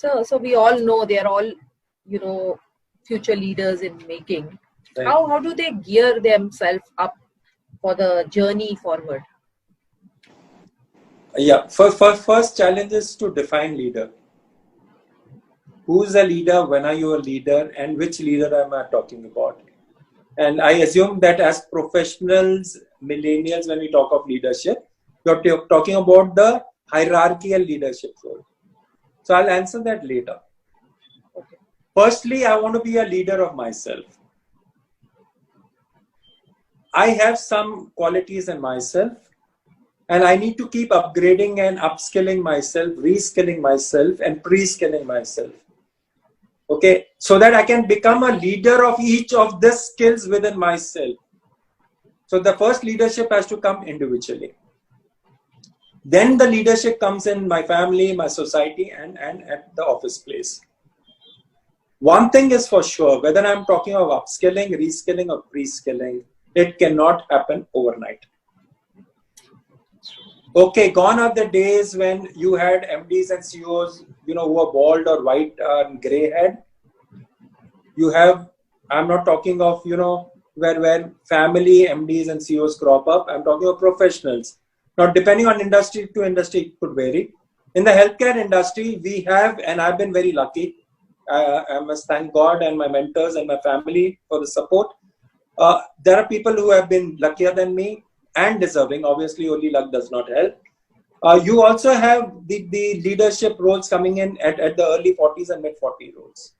So we all know they are all, future leaders in making. Right. How do they gear themselves up for the journey forward? Yeah, first challenge is to define leader. Who's a leader? When are you a leader? And which leader am I talking about? And I assume that as professionals, millennials, when we talk of leadership, you're talking about the hierarchical leadership role. So I'll answer that later. Okay. Firstly, I want to be a leader of myself. I have some qualities in myself, and I need to keep upgrading and upskilling myself, reskilling myself, and pre-skilling myself. Okay, so that I can become a leader of each of the skills within myself. So the first leadership has to come individually. Then the leadership comes in my family, my society, and at the office place. One thing is for sure, whether I'm talking of upskilling, reskilling, or pre-skilling, it cannot happen overnight. Okay, gone are the days when you had MDs and CEOs, who were bald or white and gray head. You have, I'm not talking of, where family MDs and CEOs crop up. I'm talking of professionals. Now, depending on industry to industry, it could vary. In the healthcare industry, we have, and I've been very lucky. I must thank God and my mentors and my family for the support. There are people who have been luckier than me and deserving. Obviously, only luck does not help. You also have the leadership roles coming in at the early 40s and mid 40 roles.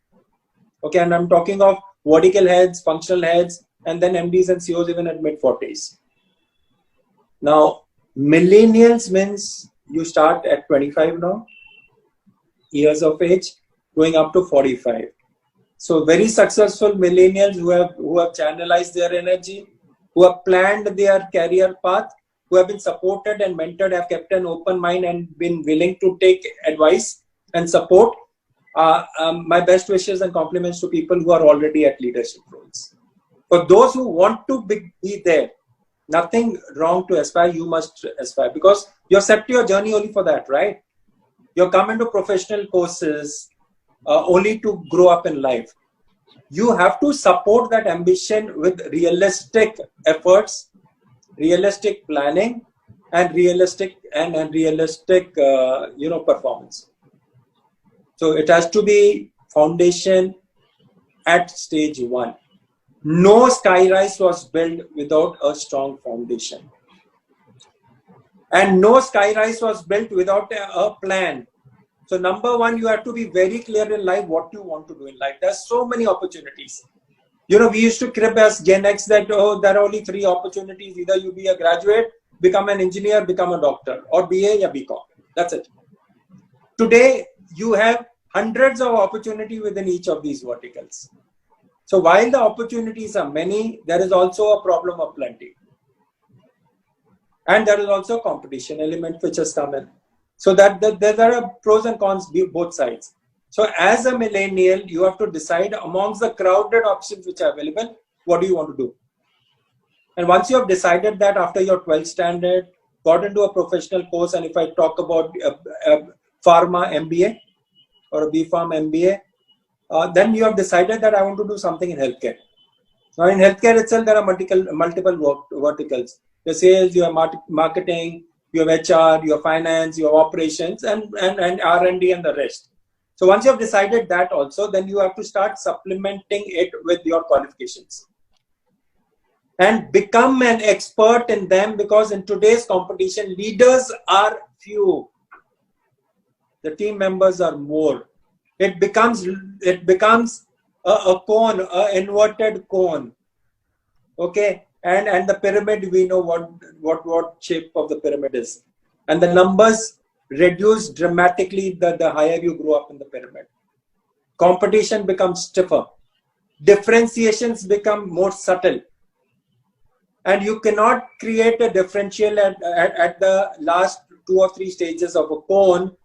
Okay, and I'm talking of vertical heads, functional heads, and then MDs and CEOs even at mid 40s. Now, millennials means you start at 25 now, years of age, going up to 45. So very successful millennials who have channelized their energy, who have planned their career path, who have been supported and mentored, have kept an open mind and been willing to take advice and support. My best wishes and compliments to people who are already at leadership roles. For those who want to be there, nothing wrong to aspire, you must aspire because you're set your journey only for that, right? You're coming to professional courses only to grow up in life. You have to support that ambition with realistic efforts, realistic planning, and realistic performance. So it has to be foundation at stage one. No skyrise was built without a strong foundation. And no skyrise was built without a plan. So number one, you have to be very clear in life what you want to do in life. There's so many opportunities. We used to crib as Gen X that, there are only 3 opportunities. Either you be a graduate, become an engineer, become a doctor, or BA or BCom. That's it. Today, you have hundreds of opportunities within each of these verticals. So while the opportunities are many, there is also a problem of plenty. And there is also a competition element which has come in. So that there are pros and cons both sides. So as a millennial, you have to decide amongst the crowded options which are available, what do you want to do? And once you have decided that after your 12th standard, got into a professional course, and if I talk about a pharma MBA or a BPharm MBA, then you have decided that I want to do something in healthcare. Now in healthcare itself, there are multiple verticals. The sales, you have marketing, you have HR, you have finance, you have operations, and R&D and the rest. So once you have decided that also, then you have to start supplementing it with your qualifications. And become an expert in them, because in today's competition, leaders are few. The team members are more. It becomes a cone, an inverted cone. Okay. And the pyramid, we know what shape of the pyramid is. And the numbers reduce dramatically the higher you grow up in the pyramid. Competition becomes stiffer. Differentiations become more subtle. And you cannot create a differential at the last 2 or 3 stages of a cone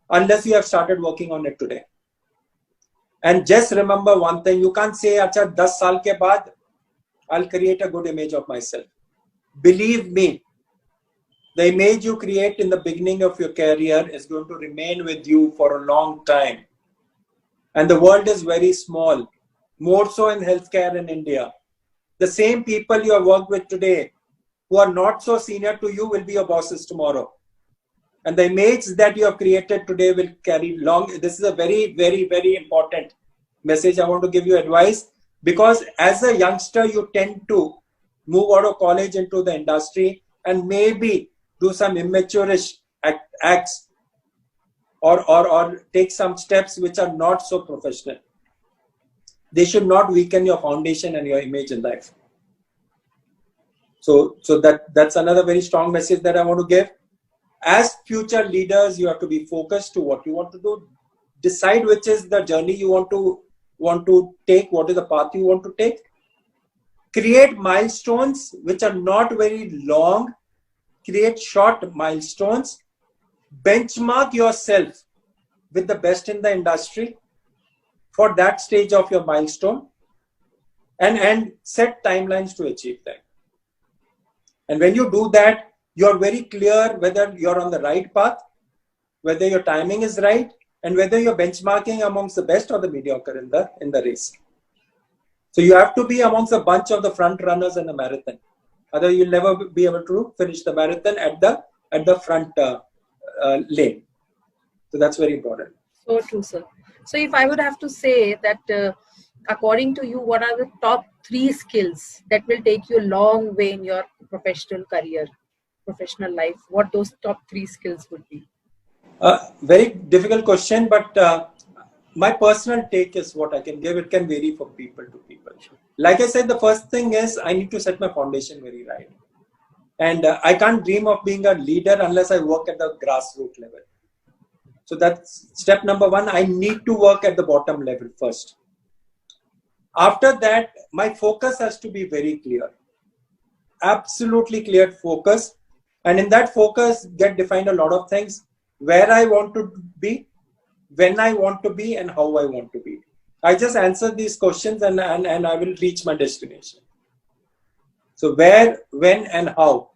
unless you have started working on it today. And just remember one thing, you can't say, acha 10 saal ke baad, I'll create a good image of myself. Believe me, the image you create in the beginning of your career is going to remain with you for a long time. And the world is very small, more so in healthcare in India. The same people you have worked with today who are not so senior to you will be your bosses tomorrow. And the image that you have created today will carry long. This is a very, very, very important message. I want to give you advice, because as a youngster, you tend to move out of college into the industry and maybe do some immature-ish acts or take some steps which are not so professional. They should not weaken your foundation and your image in life. So that's another very strong message that I want to give. As future leaders, you have to be focused to what you want to do. Decide which is the journey you want to take, what is the path you want to take. Create milestones which are not very long. Create short milestones. Benchmark yourself with the best in the industry for that stage of your milestone, and set timelines to achieve that. And when you do that, you're very clear whether you're on the right path, whether your timing is right, and whether you're benchmarking amongst the best or the mediocre in the race. So you have to be amongst a bunch of the front runners in the marathon. Otherwise, you'll never be able to finish the marathon at the front lane. So that's very important. So true, sir. So if I would have to say that, according to you, what are the top 3 skills that will take you a long way in your professional career, professional life? What those top 3 skills would be? Very difficult question, but my personal take is what I can give. It can vary from people to people. Like I said, the first thing is I need to set my foundation very right. And I can't dream of being a leader unless I work at the grassroots level. So that's step number 1. I need to work at the bottom level first. After that, my focus has to be very clear. Absolutely clear focus. And in that focus, get defined a lot of things. Where I want to be, when I want to be, and how I want to be. I just answer these questions and I will reach my destination. So where, when, and how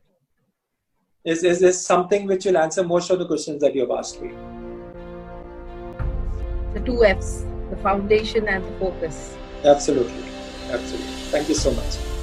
is something which will answer most of the questions that you have asked me. The 2 Fs, the foundation and the focus. Absolutely. Absolutely. Thank you so much.